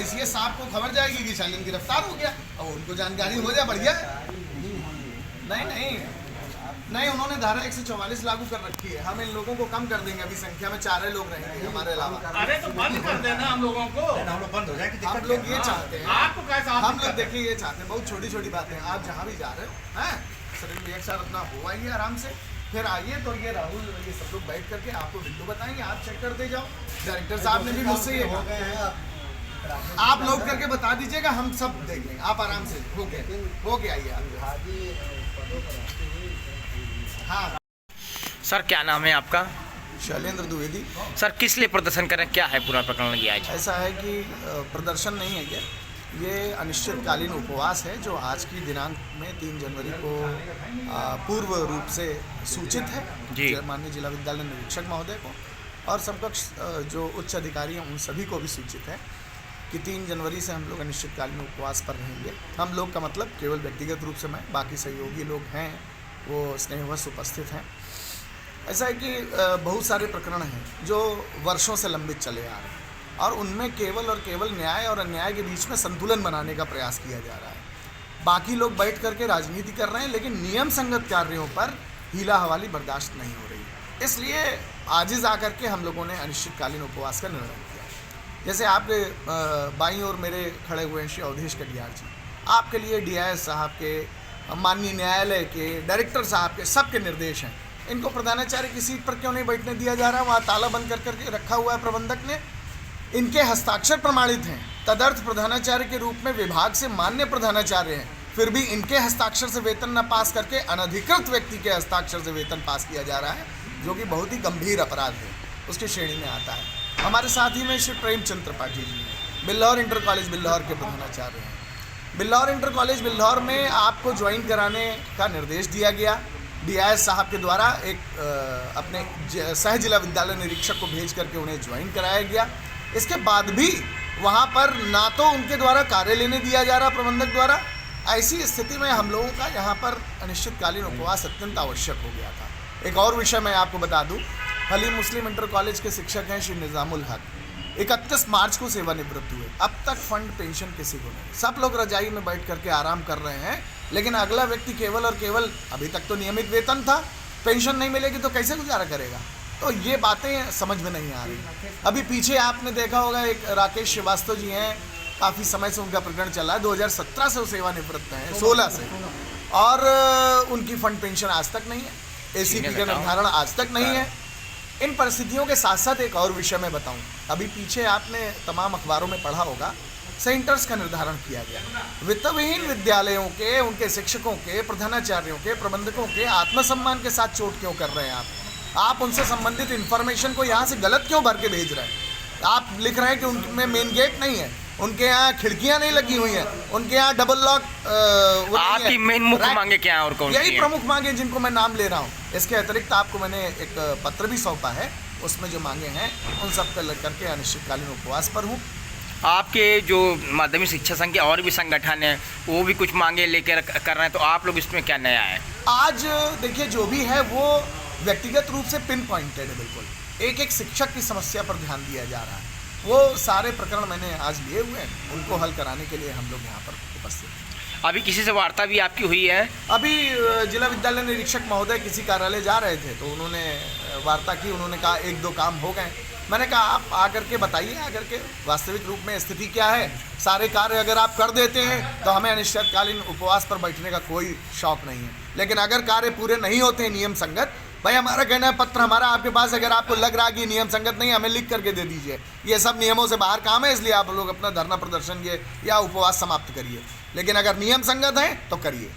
इसलिए साहब को खबर जाएगी कि शालीन गिरफ्तार हो गया, अब उनको जानकारी हो जाए, बढ़िया। नहीं नहीं नहीं, उन्होंने धारा 144 लागू कर रखी है। हम इन लोगों को कम कर देंगे, अभी संख्या में 4 लोग रहेंगे हमारे अलावा। अरे तो बंद कर देना हम लोगों को, हम लोग बंद हो जाए। हम लोग ये चाहते हैं, आपको कैसा, हम लोग देखिए ये चाहते हैं, बहुत छोटी छोटी बातें हैं। आप जहाँ भी जा रहे हो हैं, सर एक साथ अपना हो आइए आराम से, फिर आइए तो ये राहुल ये सब लोग बैठ करके आपको बिंदु बताएंगे, आप चेक करते जाओ। डायरेक्टर साहब ने भी मुझसे ये हो गए हैं, आप लोग करके बता दीजिएगा, हम सब देख लेंगे। आप आराम से हो गया आइए आप। हाँ सर क्या नाम है आपका? शैलेंद्र द्विवेदी। सर किस लिए प्रदर्शन करें, क्या है पूरा प्रकरण ये आज? ऐसा है कि प्रदर्शन नहीं है ये अनिश्चितकालीन उपवास है जो आज की दिनांक में 3 जनवरी को पूर्व रूप से सूचित है जी माननीय जिला विद्यालय निरीक्षक महोदय को और समकक्ष जो उच्च अधिकारी हैं उन सभी को भी सूचित है कि 3 जनवरी से हम लोग अनिश्चितकालीन उपवास पर रहेंगे। हम लोग का मतलब केवल व्यक्तिगत रूप से मैं, बाकी सहयोगी लोग हैं वो स्नेहवश उपस्थित हैं। ऐसा है कि बहुत सारे प्रकरण हैं जो वर्षों से लंबित चले आ रहे हैं और उनमें केवल और केवल न्याय और अन्याय के बीच में संतुलन बनाने का प्रयास किया जा रहा है। बाकी लोग बैठ करके राजनीति कर रहे हैं, लेकिन नियम संगत कार्यों पर हीला हवाली बर्दाश्त नहीं हो रही। इसलिए आजिज़ आकर के हम लोगों ने अनिश्चितकालीन उपवास का निर्णय किया। जैसे आपके बाईं ओर मेरे खड़े हुए हैं श्री अवधेश कटियार जी, आपके लिए DIS साहब के, माननीय न्यायालय के, डायरेक्टर साहब के, सबके निर्देश हैं। इनको प्रधानाचार्य की सीट पर क्यों नहीं बैठने दिया जा रहा? वहाँ ताला बंद कर करके रखा हुआ है प्रबंधक ने। इनके हस्ताक्षर प्रमाणित हैं, तदर्थ प्रधानाचार्य के रूप में विभाग से मान्य प्रधानाचार्य हैं, फिर भी इनके हस्ताक्षर से वेतन न पास करके अनधिकृत व्यक्ति के हस्ताक्षर से वेतन पास किया जा रहा है, जो कि बहुत ही गंभीर अपराध है, उसकी श्रेणी में आता है। हमारे साथ ही में श्री प्रेमचंद त्रिपाठी जी हैं, बिल्लौर इंटर कॉलेज बिल्लौर के प्रधानाचार्य हैं। बिल्लौर इंटर कॉलेज बिल्लौर में आपको ज्वाइन कराने का निर्देश दिया गया DIS साहब के द्वारा, एक अपने सह जिला विद्यालय निरीक्षक को भेज करके उन्हें ज्वाइन कराया गया। इसके बाद भी वहाँ पर ना तो उनके द्वारा कार्य लेने दिया जा रहा प्रबंधक द्वारा। ऐसी स्थिति में हम लोगों का यहाँ पर अनिश्चितकालीन उपवास अत्यंत आवश्यक हो गया था। एक और विषय मैं आपको बता दूँ, हलीम मुस्लिम इंटर कॉलेज के शिक्षक हैं श्री निज़ामुल हक, 31 मार्च को सेवानिवृत्त हुए। अब तक फंड पेंशन किसी को नहीं, सब लोग रजाई में बैठ करके आराम कर रहे हैं, लेकिन अगला व्यक्ति केवल और केवल, अभी तक तो नियमित वेतन था, पेंशन नहीं मिलेगी तो कैसे गुजारा करेगा? तो ये बातें समझ में नहीं आ रही। अभी पीछे आपने देखा होगा एक राकेश श्रीवास्तव जी हैं, काफ़ी समय से उनका प्रकरण चला है, 2017 से वो सेवानिवृत्त हैं, 16 से, और उनकी फंड पेंशन आज तक नहीं है, ACP का निर्धारण आज तक नहीं है। इन परिस्थितियों के साथ साथ एक और विषय मैं बताऊं, अभी पीछे आपने तमाम अखबारों में पढ़ा होगा, सेंटर्स का निर्धारण किया गया। वित्तविहीन विद्यालयों के, उनके शिक्षकों के, प्रधानाचार्यों के, प्रबंधकों के आत्मसम्मान के साथ चोट क्यों कर रहे हैं आप उनसे संबंधित इन्फॉर्मेशन को यहाँ से गलत क्यों भर के भेज रहे हैं? आप लिख रहे हैं कि उनमें मेन गेट नहीं है, उनके यहाँ खिड़कियाँ नहीं लगी हुई हैं, उनके यहाँ डबल लॉक। आपकी मेन मुख्य मांगे क्या है और कौन सी हैं? यही प्रमुख मांगे जिनको मैं नाम ले रहा हूँ। इसके अतिरिक्त आपको मैंने एक पत्र भी सौंपा है, उसमें जो मांगे हैं उन सब पे लग करके अनिश्चितकालीन उपवास पर हूँ। आपके जो माध्यमिक शिक्षा संघ के और भी संगठन हैं वो भी कुछ मांगे लेकर कर रहे हैं, तो आप लोग इसमें क्या नया है? आज देखिए जो भी है वो व्यक्तिगत रूप से पिन पॉइंटेड है, बिल्कुल एक एक शिक्षक की समस्या पर ध्यान दिया जा रहा है। वो सारे प्रकरण मैंने आज लिए हुए हैं, उनको हल कराने के लिए हम लोग यहाँ पर उपस्थित हैं। अभी किसी से वार्ता भी आपकी हुई है? अभी जिला विद्यालय निरीक्षक महोदय किसी कार्यालय जा रहे थे तो उन्होंने वार्ता की, उन्होंने कहा 1-2 काम हो गए। मैंने कहा आप आकर के बताइए, आकर के वास्तविक रूप में स्थिति क्या है। सारे कार्य अगर आप कर देते हैं तो हमें अनिश्चितकालीन उपवास पर बैठने का कोई शौक नहीं है, लेकिन अगर कार्य पूरे नहीं होते हैं नियम संगत, भाई हमारा कहना है पत्र हमारा आपके पास, अगर आपको लग रहा है कि नियम संगत नहीं, हमें लिख करके दे दीजिए। ये सब नियमों से बाहर काम है, इसलिए आप लोग अपना धरना प्रदर्शन या उपवास समाप्त करिए, लेकिन अगर नियम संगत है तो करिए।